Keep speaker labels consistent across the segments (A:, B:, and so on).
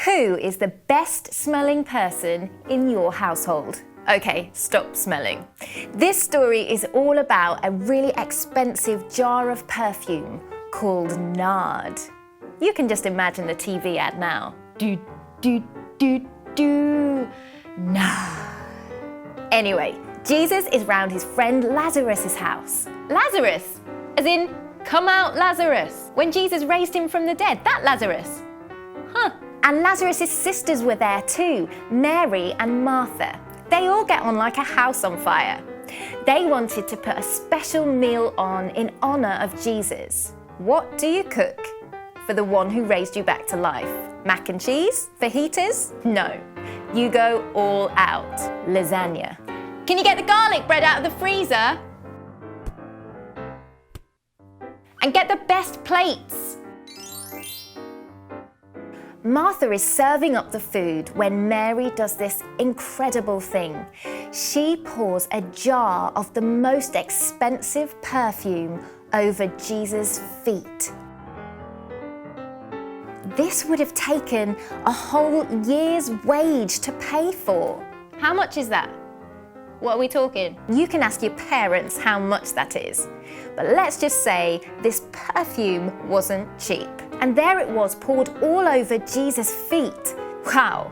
A: Who is the best smelling person in your household? Okay, stop smelling. This story is all about a really expensive jar of perfume called nard. You can just imagine the TV ad now. Do, do, do, do, nard. Anyway, Jesus is round his friend Lazarus' house. Lazarus, as in, come out Lazarus. When Jesus raised him from the dead, that Lazarus. Huh. And Lazarus' sisters were there too, Mary and Martha. They all get on like a house on fire. They wanted to put a special meal on in honor of Jesus. What do you cook for the one who raised you back to life? Mac and cheese? Fajitas? No. You go all out. Lasagna. Can you get the garlic bread out of the freezer? And get the best plates. Martha is serving up the food when Mary does this incredible thing. She pours a jar of the most expensive perfume over Jesus' feet. This would have taken a whole year's wage to pay for. How much is that? What are we talking? You can ask your parents how much that is. But let's just say this perfume wasn't cheap. And there it was, poured all over Jesus' feet. Wow,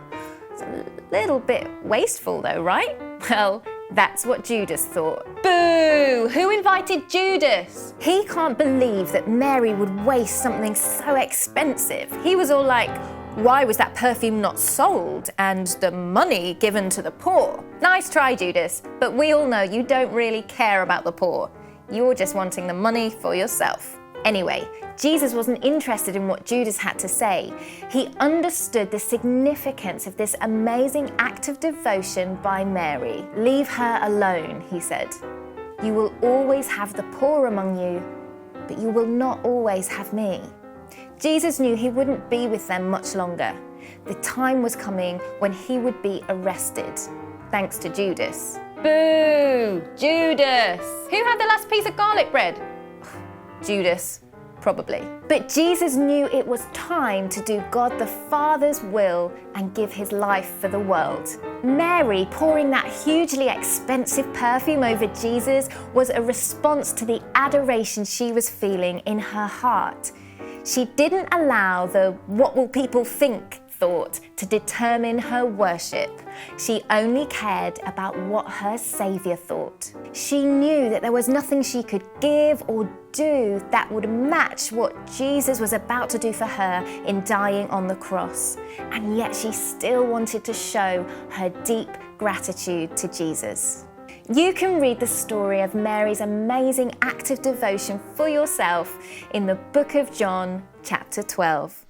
A: it's a little bit wasteful though, right? Well, that's what Judas thought. Boo! Who invited Judas? He can't believe that Mary would waste something so expensive. He was all like, why was that perfume not sold and the money given to the poor? Nice try, Judas, but we all know you don't really care about the poor. You're just wanting the money for yourself. Anyway, Jesus wasn't interested in what Judas had to say. He understood the significance of this amazing act of devotion by Mary. Leave her alone, he said. You will always have the poor among you, but you will not always have me. Jesus knew he wouldn't be with them much longer. The time was coming when he would be arrested, thanks to Judas. Boo! Judas! Who had the last piece of garlic bread? Judas, probably. But Jesus knew it was time to do God the Father's will and give his life for the world. Mary pouring that hugely expensive perfume over Jesus was a response to the adoration she was feeling in her heart. She didn't allow the "what will people think" thought to determine her worship. She only cared about what her Saviour thought. She knew that there was nothing she could give or do that would match what Jesus was about to do for her in dying on the cross. And yet she still wanted to show her deep gratitude to Jesus. You can read the story of Mary's amazing act of devotion for yourself in the book of John, chapter 12.